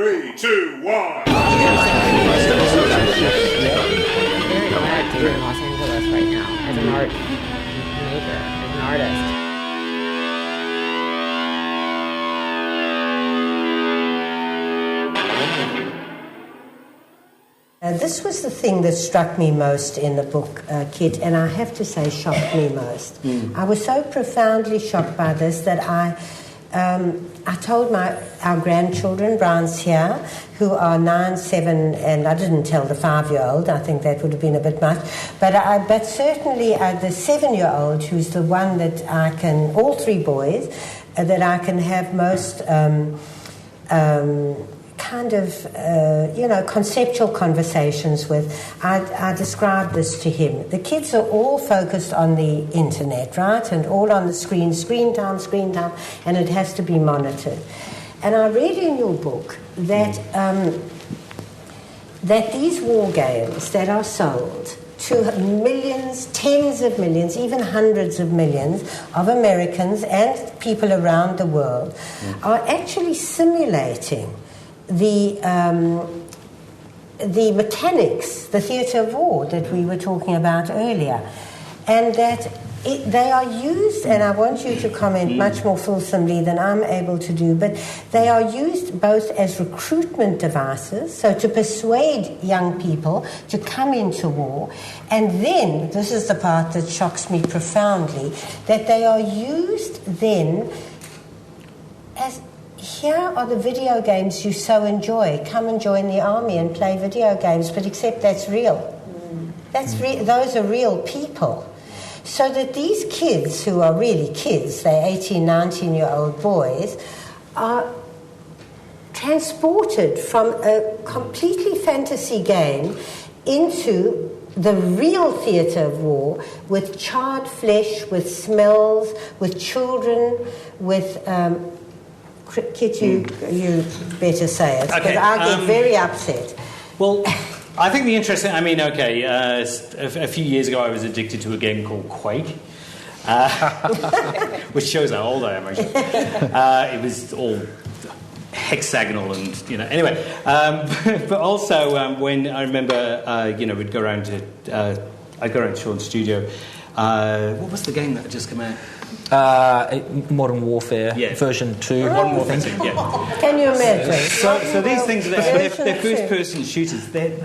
3, 2, 1. Very glad to be in Los Angeles right now as an art maker, as an artist. This was the thing that struck me most in the book, Kit, and I have to say shocked me most. I was so profoundly shocked by this that I told our grandchildren, Brian's here, who are 9, 7, and I didn't tell the 5-year-old. I think that would have been a bit much. But certainly the 7-year-old, who's the one that I can, all 3 boys, that I can have most conceptual conversations with. I described this to him. The kids are all focused on the internet, right? And all on the screen time, and it has to be monitored. And I read in your book that that these war games that are sold to millions, tens of millions, even hundreds of millions of Americans and people around the world are actually simulating the mechanics, the theatre of war that we were talking about earlier, and that they are used, and I want you to comment much more fulsomely than I'm able to do, but they are used both as recruitment devices, so to persuade young people to come into war, and then, this is the part that shocks me profoundly, that they are used then as, here are the video games you so enjoy. Come and join the army and play video games, but except that's real. Those are real people. So that these kids, who are really kids, they're 18, 19-year-old boys, are transported from a completely fantasy game into the real theatre of war with charred flesh, with smells, with children, with... Kit, you better say it, because I get very upset. Well, I think the interesting... a few years ago I was addicted to a game called Quake, which shows how old I am, actually. It was all hexagonal and, anyway. But also, when I remember, we'd go around to... I'd go around to Shaun's studio. What was the game that had just come out? Modern Warfare version 2. Modern Warfare 2, yeah. Can you imagine? So these things, they're first-person shooters. They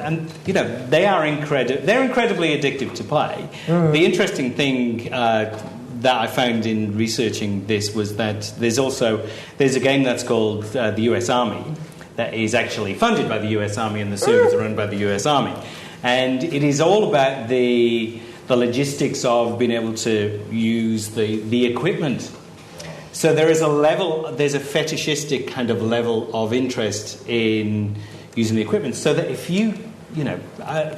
are incredibly addictive to play. The interesting thing that I found in researching this was that there's a game that's called the US Army that is actually funded by the US Army, and the servers are run by the US Army, and it is all about the logistics of being able to use the equipment. So there's a fetishistic kind of level of interest in using the equipment. So that if you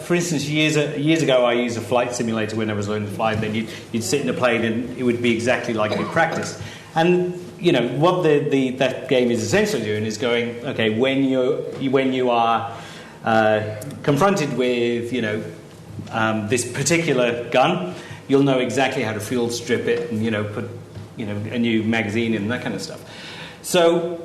for instance, years ago I used a flight simulator when I was learning to fly, and then you'd sit in a plane and it would be exactly like you practice. And what that game is essentially doing is going, okay, when you are confronted with this particular gun, you'll know exactly how to fuel strip it and put a new magazine in and that kind of stuff. So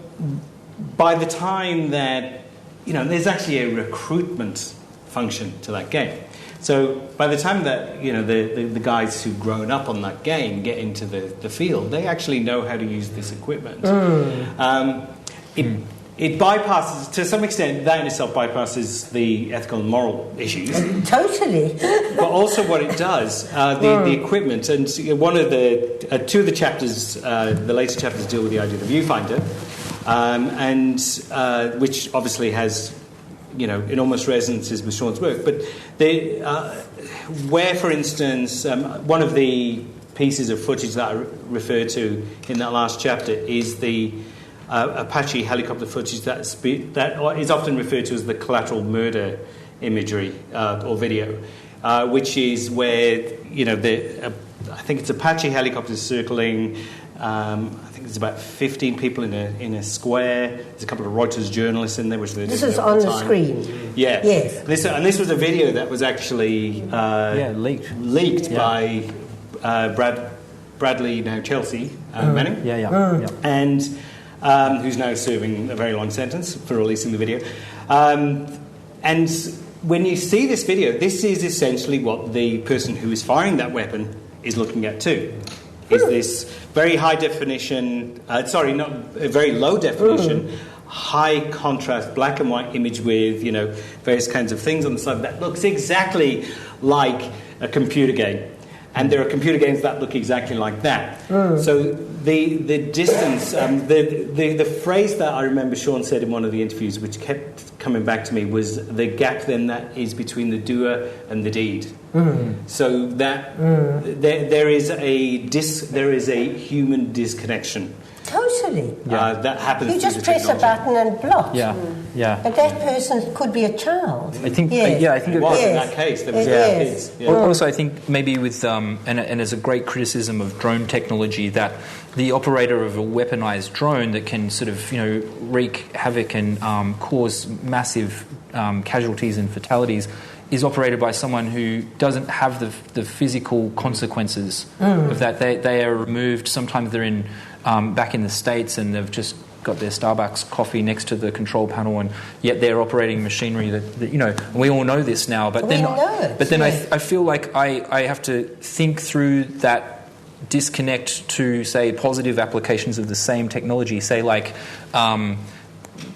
by the time that there's actually a recruitment function to that game. So by the time that the guys who've grown up on that game get into the field, they actually know how to use this equipment. It bypasses, to some extent, that in itself bypasses the ethical and moral issues. Totally. But also what it does, the equipment, and one of the two of the chapters, the later chapters deal with the idea of the viewfinder, and which obviously has, enormous resonances with Shaun's work. But where, for instance, one of the pieces of footage that I refer to in that last chapter is the Apache helicopter footage that is often referred to as the collateral murder imagery or video, which is where I think it's Apache helicopters circling. I think there's about 15 people in a square. There's a couple of Reuters journalists in there, which they this is on the screen. Yeah. Yes. This was a video that was actually leaked by Bradley, now Chelsea Manning. Yeah. And who's now serving a very long sentence for releasing the video. And when you see this video, this is essentially what the person who is firing that weapon is looking at too. Is this very high definition, very low definition, high contrast, black and white image with, various kinds of things on the side that looks exactly like a computer game. And there are computer games that look exactly like that. So the distance, the phrase that I remember Shaun said in one of the interviews, which kept coming back to me, was the gap then that is between the doer and the deed. So that there is a human disconnection. Totally. That happens. You just press a button and block. Yeah. But that person could be a child. I think. Yes. I think it was in that case. There was kids. Yeah. Also, I think maybe with and there's a great criticism of drone technology that the operator of a weaponized drone that can sort of wreak havoc and cause massive casualties and fatalities is operated by someone who doesn't have the physical consequences of that. They are removed. Sometimes they're in back in the States and they've just got their Starbucks coffee next to the control panel, and yet they're operating machinery that and we all know this now. But then I feel like I have to think through that disconnect to, say, positive applications of the same technology, say like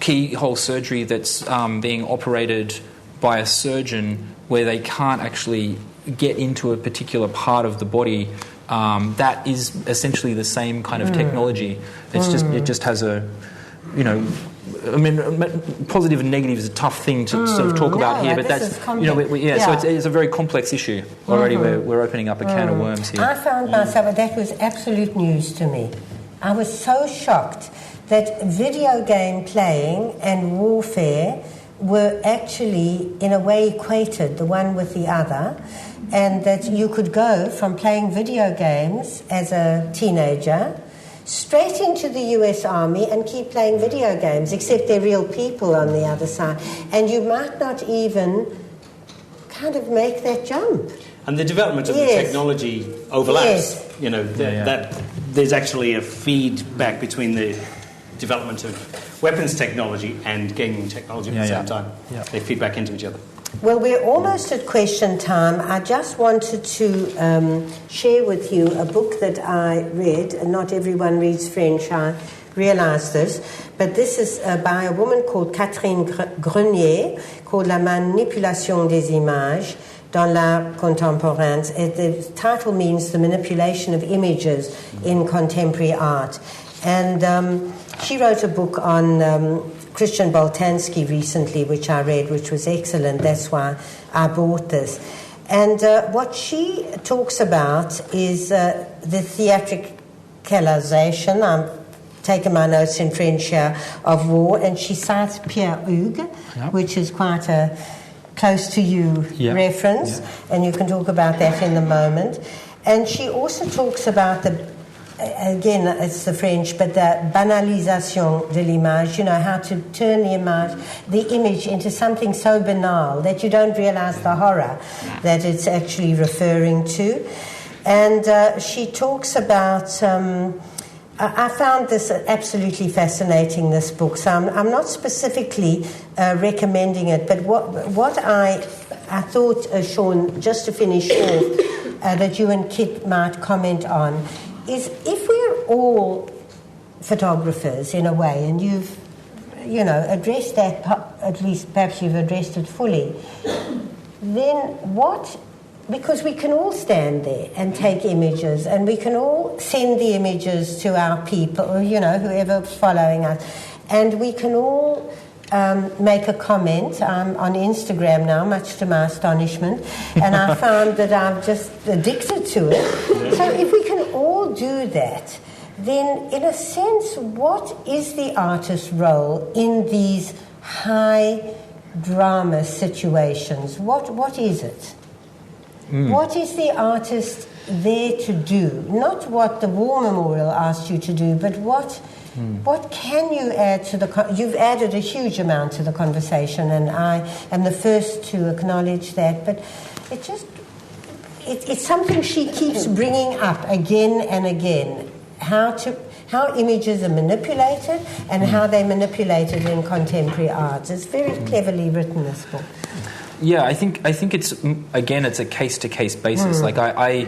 keyhole surgery that's being operated by a surgeon where they can't actually get into a particular part of the body. That is essentially the same kind of technology. It just has a, positive and negative is a tough thing to sort of talk about here, but that's so it's a very complex issue already. We're opening up a can of worms here. I found myself, that was absolute news to me. I was so shocked that video game playing and warfare were actually in a way equated, the one with the other, and that you could go from playing video games as a teenager straight into the US Army and keep playing video games, except they're real people on the other side. And you might not even kind of make that jump. And the development of the technology overlaps. That there's actually a feedback between the development of weapons technology and gaming technology at the same time. They feed back into each other. Well, we're almost at question time. I just wanted to share with you a book that I read. And not everyone reads French, I realise this. But this is by a woman called Catherine Grenier, called La manipulation des images dans l'art contemporain. The title means the manipulation of images in contemporary art. And she wrote a book on Christian Boltanski recently, which I read, which was excellent. That's why I bought this. And what she talks about is the theatricalization, I'm taking my notes in French here, of war, and she cites Pierre Hugues, which is quite a close-to-you reference, and you can talk about that in a moment. And she also talks about again, it's the French, but the banalisation de l'image, how to turn the image into something so banal that you don't realize the horror that it's actually referring to. And she talks about, I found this absolutely fascinating, this book, so I'm not specifically recommending it, but what I thought, Shaun, just to finish off, that you and Kit might comment on, is if we're all photographers in a way, and you've, addressed that, at least perhaps you've addressed it fully, then because we can all stand there and take images, and we can all send the images to our people, whoever's following us, and we can all make a comment. I'm on Instagram now, much to my astonishment, and I found that I'm just addicted to it. So if we can all do that, then in a sense, what is the artist's role in these high drama situations? What is it? What is the artist there to do? Not what the War Memorial asked you to do, but what can you add to you've added a huge amount to the conversation, and I am the first to acknowledge that, but it's something she keeps bringing up again and again, how to how images are manipulated and how they're manipulated in contemporary art. It's very cleverly written, this book. Yeah, I think it's, again, it's a case-to-case basis. Like I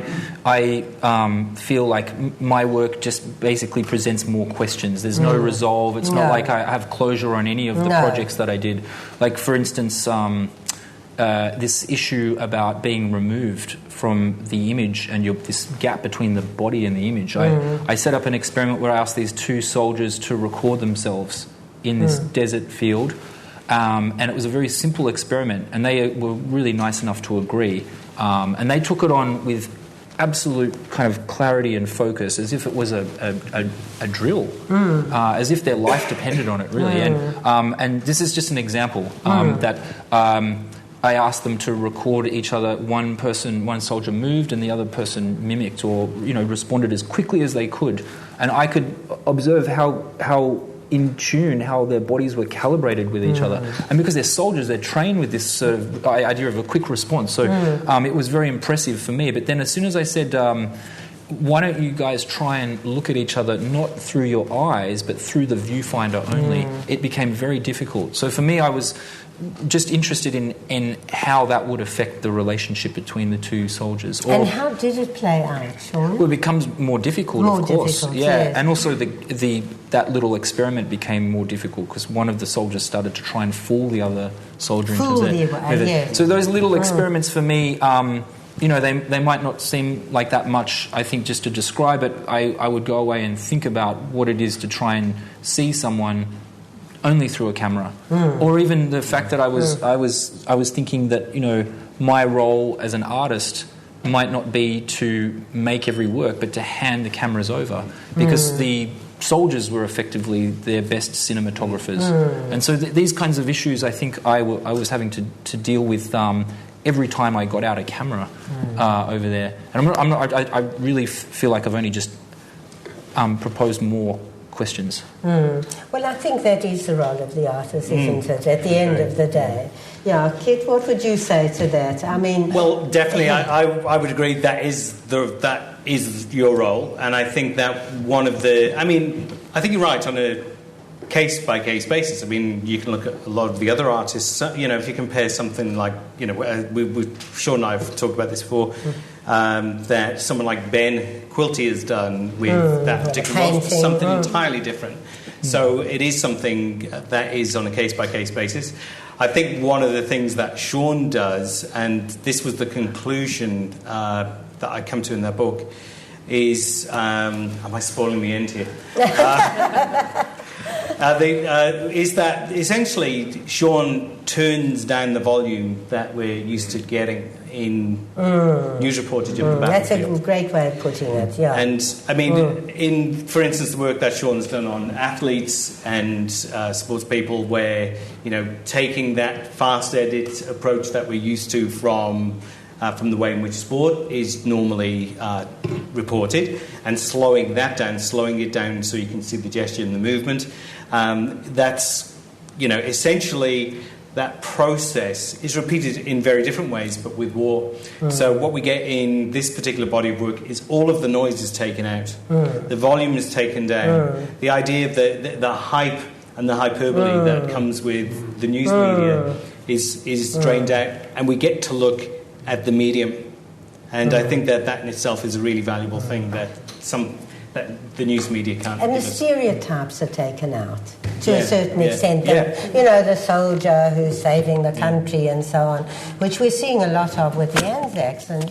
feel like my work just basically presents more questions. There's no resolve. It's not like I have closure on any of the projects that I did. Like, for instance, this issue about being removed from the image and this gap between the body and the image. I set up an experiment where I asked these two soldiers to record themselves in this desert field. And it was a very simple experiment, and they were really nice enough to agree. And they took it on with absolute kind of clarity and focus, as if it was a drill, as if their life depended on it, really. And this is just an example that I asked them to record each other. One soldier moved, and the other person mimicked or responded as quickly as they could. And I could observe how in tune, how their bodies were calibrated with each other. And because they're soldiers, they're trained with this sort of idea of a quick response. So it was very impressive for me. But then as soon as I said, why don't you guys try and look at each other not through your eyes, but through the viewfinder only, it became very difficult. So for me, I was just interested in how that would affect the relationship between the two soldiers. And how did it play out, Shaun? Well, it becomes more difficult, of course. Yes. And also that little experiment became more difficult because one of the soldiers started to try and fool the other soldier. Yes. So those little experiments for me, they might not seem like that much, I think, just to describe it. I would go away and think about what it is to try and see someone only through a camera, or even the fact that I was thinking that my role as an artist might not be to make every work, but to hand the cameras over, because the soldiers were effectively their best cinematographers, and so these kinds of issues I think I was having to deal with every time I got out a camera over there, and I really feel like I've only just proposed more questions. Well, I think that is the role of the artist, isn't it, at the end of the day? Yeah, Kit, what would you say to that? I mean... Well, definitely, I would agree that is your role, and I think that one of the... I mean, I think you're right on a case-by-case basis. I mean, you can look at a lot of the other artists, if you compare something like, Shaun and I have talked about this before, that someone like Ben Quilty has done with that particular role, something entirely different. So it is something that is on a case-by-case basis. I think one of the things that Shaun does, and this was the conclusion that I come to in that book, is... am I spoiling the end here? Is that essentially Shaun turns down the volume that we're used to getting in news reportage of the battlefield. That's a great way of putting it, yeah. And, I mean, for instance, the work that Shaun's done on athletes and sports people where, taking that fast edit approach that we're used to from the way in which sport is normally reported, and slowing it down so you can see the gesture and the movement. That's, essentially that process is repeated in very different ways, but with war. So what we get in this particular body of work is all of the noise is taken out. The volume is taken down. The idea of the hype and the hyperbole that comes with the news media is drained out, and we get to look at the medium. And I think that in itself is a really valuable thing that the news media can't and give the us. Stereotypes are taken out to a certain extent. The soldier who's saving the country and so on, which we're seeing a lot of with the Anzacs, and,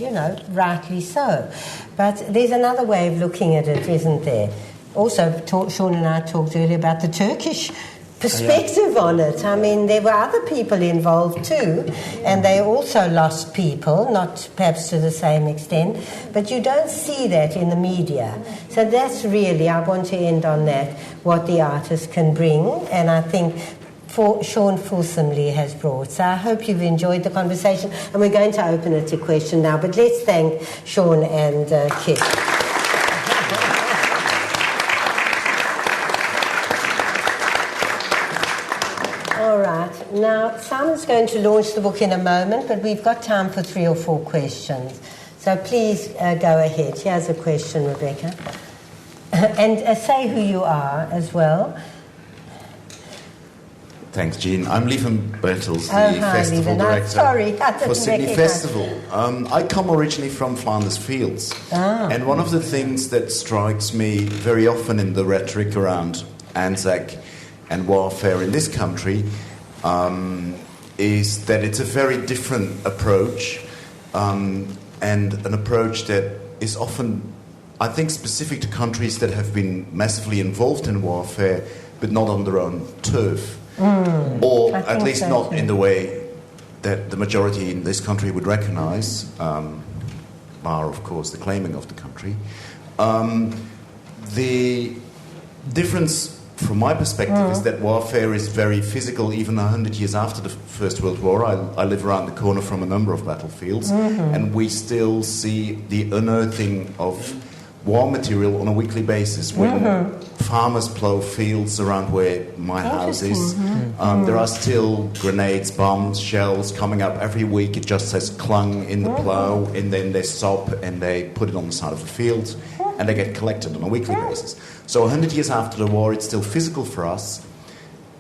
rightly so. But there's another way of looking at it, isn't there? Also, Shaun and I talked earlier about the Turkish perspective on it. I mean, there were other people involved too, and they also lost people, not perhaps to the same extent, but you don't see that in the media. So that's really, I want to end on that, what the artist can bring, and I think Shaun fulsomely has brought. So I hope you've enjoyed the conversation, and we're going to open it to question now, but let's thank Shaun and Kit. All right. Now, Simon's going to launch the book in a moment, but we've got time for 3 or 4 questions. So please go ahead. Here's a question, Rebecca. And say who you are as well. Thanks, Gene. I'm Lieven Bertels, the Hi, festival Lieven. director Sorry, I for didn't Sydney recognise. Festival. I come originally from Flanders Fields, and one of the things that strikes me very often in the rhetoric around Anzac and warfare in this country is that it's a very different approach, and an approach that is often, I think, specific to countries that have been massively involved in warfare, but not on their own turf. Or at least so, not in the way that the majority in this country would recognise, bar, of course, the claiming of the country. The difference, from my perspective, is that warfare is very physical, even 100 years after the First World War. I live around the corner from a number of battlefields, and we still see the unearthing of war material on a weekly basis when farmers plough fields around where my house is. There are still grenades, bombs, shells coming up every week. It just says clung in the plough, and then they stop and they put it on the side of the field, and they get collected on a weekly basis. So 100 years after the war, it's still physical for us,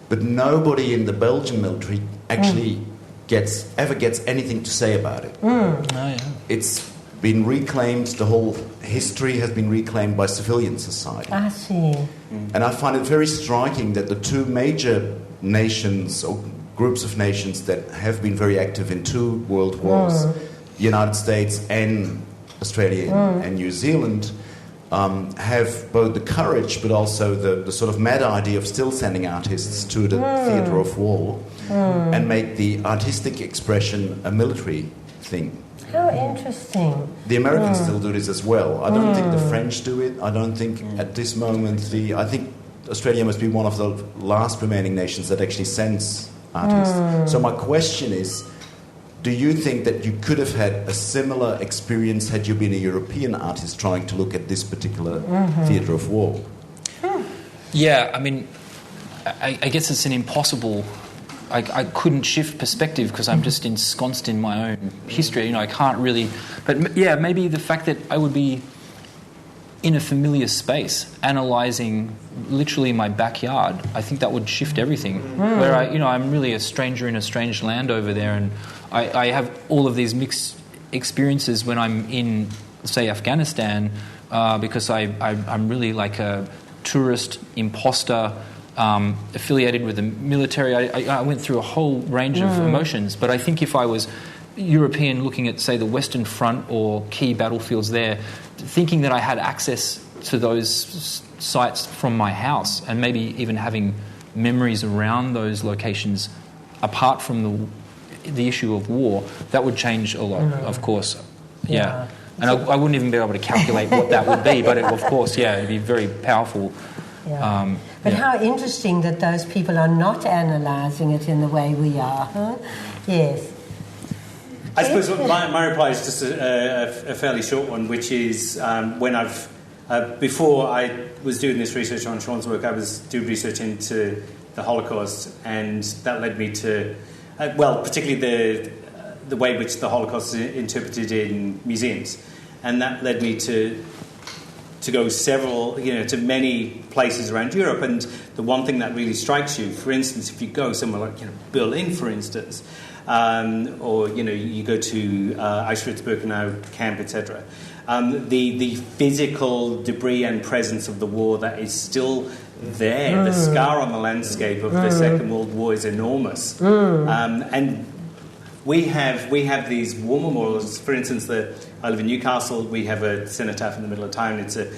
but nobody in the Belgian military actually ever gets anything to say about it. It's been reclaimed, the whole history has been reclaimed by civilian society. I see. And I find it very striking that the two major nations, or groups of nations that have been very active in two world wars, the United States and Australia and New Zealand, have both the courage but also the sort of mad idea of still sending artists to the theatre of war and make the artistic expression a military thing. How interesting. The Americans still do this as well. I don't think the French do it. I don't think at this moment I think Australia must be one of the last remaining nations that actually sends artists. So my question is, do you think that you could have had a similar experience had you been a European artist trying to look at this particular theatre of war? Yeah, I mean, I guess it's an impossible... I couldn't shift perspective because I'm just ensconced in my own history. You know, I can't really... But yeah, maybe the fact that I would be in a familiar space, analysing literally my backyard, I think that would shift everything. Where I'm really a stranger in a strange land over there, and I have all of these mixed experiences when I'm in, say, Afghanistan, because I'm really like a tourist imposter, affiliated with the military. I went through a whole range of emotions, but I think if I was European looking at, say, the Western Front or key battlefields there, thinking that I had access to those sites from my house and maybe even having memories around those locations apart from the issue of war, that would change a lot, of course. Yeah. And I wouldn't even be able to calculate what that would be, but of course, it'd be very powerful. Yeah. But how interesting that those people are not analysing it in the way we are, huh? Yes. I suppose my reply is just a fairly short one, which is when before I was doing this research on Shaun's work, I was doing research into the Holocaust, and that led me to, particularly the way in which the Holocaust is interpreted in museums, and that led me to go to many places around Europe. And the one thing that really strikes you, for instance, if you go somewhere like Berlin, for instance, or you go to Auschwitz-Birkenau camp, etc., the physical debris and presence of the war that is still there, the scar on the landscape of the Second World War is enormous. And we have these war memorials. For instance, I live in Newcastle. We have a cenotaph in the middle of town. It's a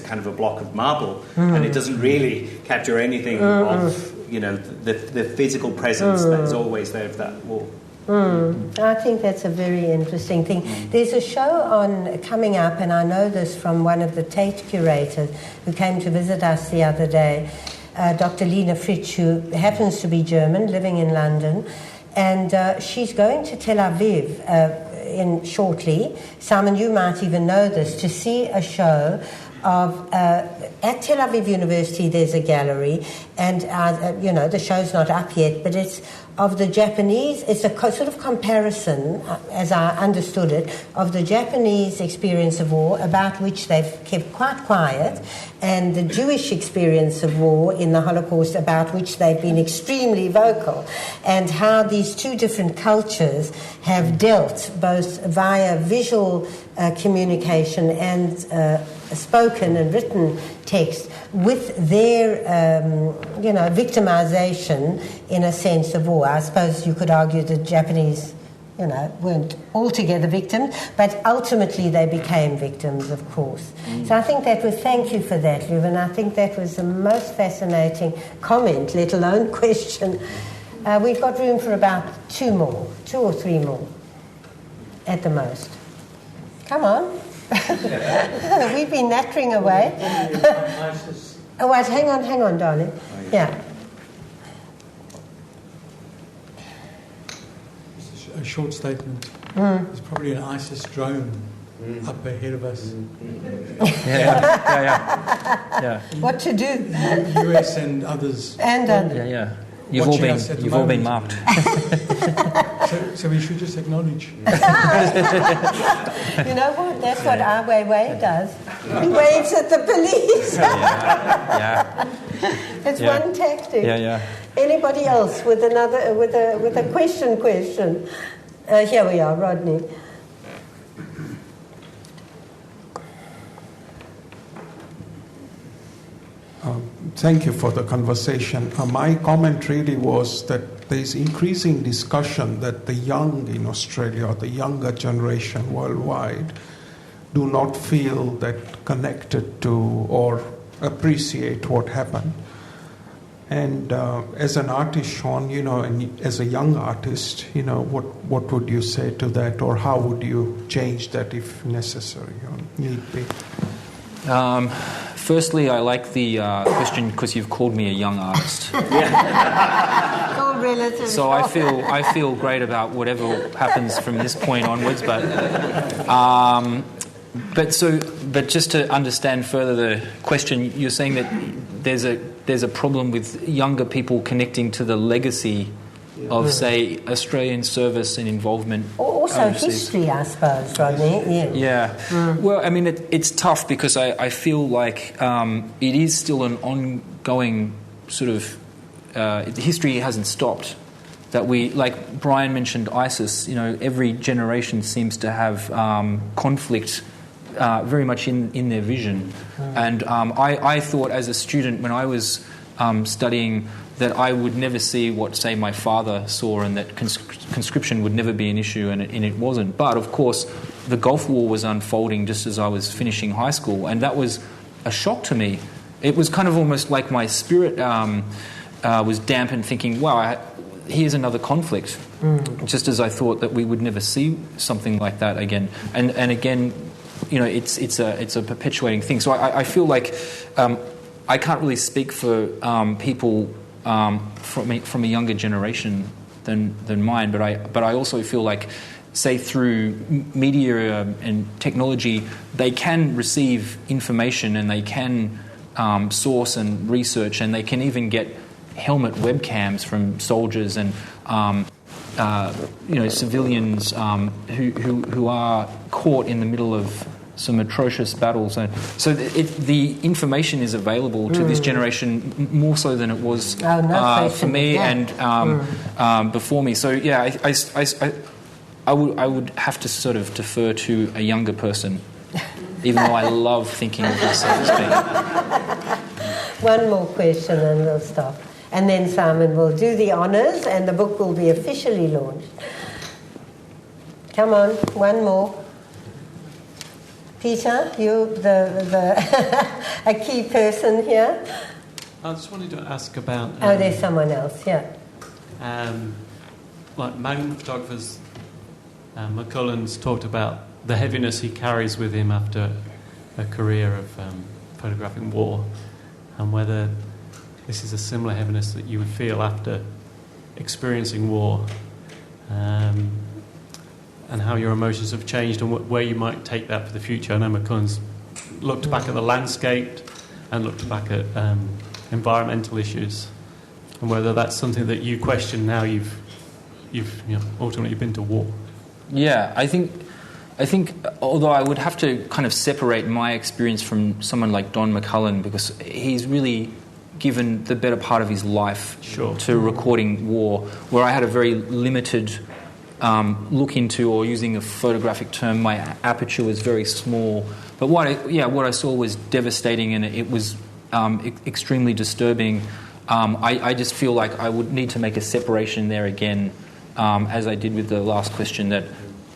kind of a block of marble, and it doesn't really capture anything of the physical presence that is always there of that war. I think that's a very interesting thing. There's a show coming up, and I know this from one of the Tate curators who came to visit us the other day, Dr. Lena Fritsch, who happens to be German, living in London. And she's going to Tel Aviv shortly. Simon, you might even know this, to see a show of at Tel Aviv University. There's a gallery, and the show's not up yet, but it's of the Japanese. It's a sort of comparison, as I understood it, of the Japanese experience of war, about which they've kept quite quiet, and the Jewish experience of war in the Holocaust, about which they've been extremely vocal, and how these two different cultures have dealt both via visual communication and spoken and written text with their, victimization in a sense of war. I suppose you could argue the Japanese, weren't altogether victims, but ultimately they became victims, of course. So I think thank you for that, Liv, and I think that was the most fascinating comment, let alone question. We've got room for about two or three more, at the most. Come on. We've been nattering away. Oh, wait, hang on, darling. Yeah. A short statement. There's probably an ISIS drone up ahead of us. Yeah. What to do? US and others. Yeah. You've all been marked. So we should just acknowledge. You know what? That's what Ai Weiwei does. He waves at the police. It's one tactic. Yeah. Anybody else with another with a question? Here we are, Rodney. Thank you for the conversation. My comment really was that there is increasing discussion that the young in Australia, or the younger generation worldwide, do not feel that connected to or appreciate what happened. And as an artist, Shaun, and as a young artist, what would you say to that, or how would you change that if necessary or need be? Firstly, I like the question because you've called me a young artist. All relative. So I feel great about whatever happens from this point onwards. But just to understand further the question, you're saying that there's a problem with younger people connecting to the legacy of, say, Australian service and involvement. Also overseas. history, I suppose, Rodney. Yeah. Well, I mean, it's tough because I feel like it is still an ongoing sort of history hasn't stopped. That we, like Brian mentioned, ISIS. Every generation seems to have conflict very much in their vision. And I thought as a student when I was studying that I would never see what, say, my father saw, and that conscription would never be an issue, and it wasn't. But, of course, the Gulf War was unfolding just as I was finishing high school, and that was a shock to me. It was kind of almost like my spirit was dampened, thinking, wow, here's another conflict, just as I thought that we would never see something like that again. And again, it's a perpetuating thing. So I feel like I can't really speak for people from a younger generation than mine, but I also feel like, say, through media and technology, they can receive information and they can source and research, and they can even get helmet webcams from soldiers and civilians who are caught in the middle of some atrocious battles. So the information is available to this generation more so than it was for me and before me. So yeah, I would have to sort of defer to a younger person, even though I love thinking of this, so to speak. One more question and we'll stop. And then Simon will do the honours and the book will be officially launched. Come on, one more. Peter, you a key person here. I just wanted to ask about... there's someone else, yeah. Like magnet photographers, McCullen's talked about the heaviness he carries with him after a career of photographing war, and whether this is a similar heaviness that you would feel after experiencing war, and how your emotions have changed and where you might take that for the future. I know McCullen's looked back at the landscape and looked back at environmental issues, and whether that's something that you question now you've ultimately been to war. Yeah, I think although I would have to kind of separate my experience from someone like Don McCullin, because he's really given the better part of his life to recording war, where I had a very limited look into, or using a photographic term, my aperture was very small. But what I saw was devastating, and it was extremely disturbing. I just feel like I would need to make a separation there again, as I did with the last question, that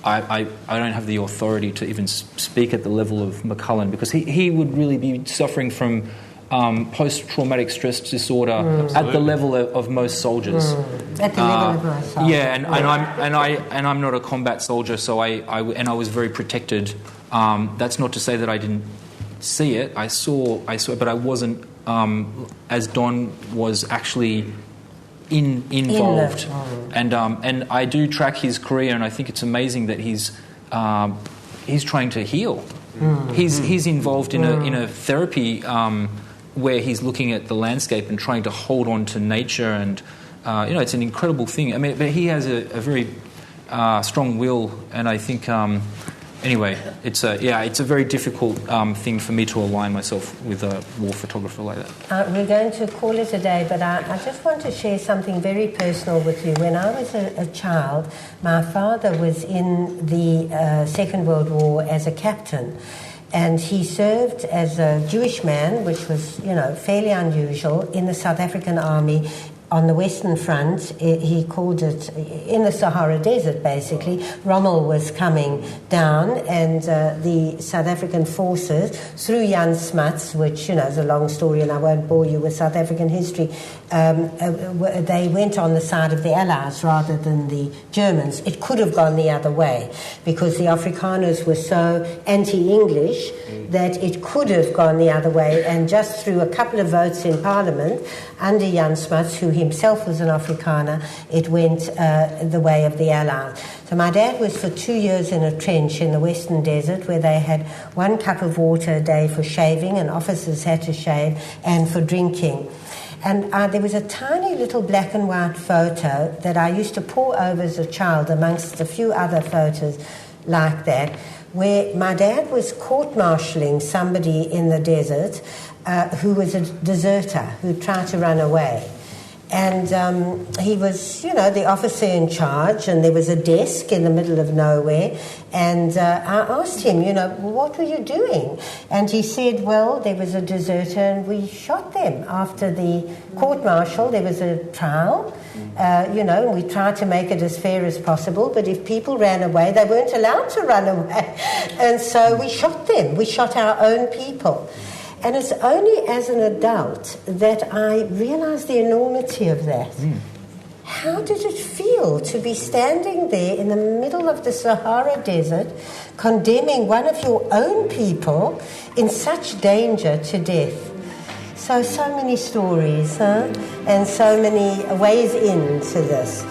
I don't have the authority to even speak at the level of McCullin, because he would really be suffering from post-traumatic stress disorder at the level of most soldiers. At the level of most soldiers. Yeah, and I'm not a combat soldier, so I was very protected. That's not to say that I didn't see it. I saw, but I wasn't as Don was actually involved. And I do track his career, and I think it's amazing that he's trying to heal. He's involved in a therapy where he's looking at the landscape and trying to hold on to nature, and it's an incredible thing. I mean, but he has a very strong will, and I think anyway, it's a very difficult thing for me to align myself with a war photographer like that. We're going to call it a day, but I just want to share something very personal with you. When I was a child, my father was in the Second World War as a captain. And he served as a Jewish man, which was, fairly unusual, in the South African Army on the Western Front. He called it in the Sahara Desert, basically. Rommel was coming down, and the South African forces, through Jan Smuts, which, is a long story, and I won't bore you with South African history, they went on the side of the Allies rather than the Germans. It could have gone the other way, because the Afrikaners were so anti-English that it could have gone the other way, and just through a couple of votes in Parliament, under Jan Smuts, who himself was an Afrikaner, it went the way of the Allies. So my dad was for 2 years in a trench in the Western Desert, where they had 1 cup of water a day for shaving, and officers had to shave, and for drinking. And there was a tiny little black and white photo that I used to pore over as a child, amongst a few other photos like that, where my dad was court-martialing somebody in the desert who was a deserter who tried to run away. And he was, the officer in charge, and there was a desk in the middle of nowhere. And I asked him, what were you doing? And he said, well, there was a deserter, and we shot them. After the court-martial, there was a trial, and we tried to make it as fair as possible. But if people ran away, they weren't allowed to run away. And so we shot them. We shot our own people. And it's only as an adult that I realised the enormity of that. How did it feel to be standing there in the middle of the Sahara Desert, condemning one of your own people in such danger to death? So many stories, and so many ways into this.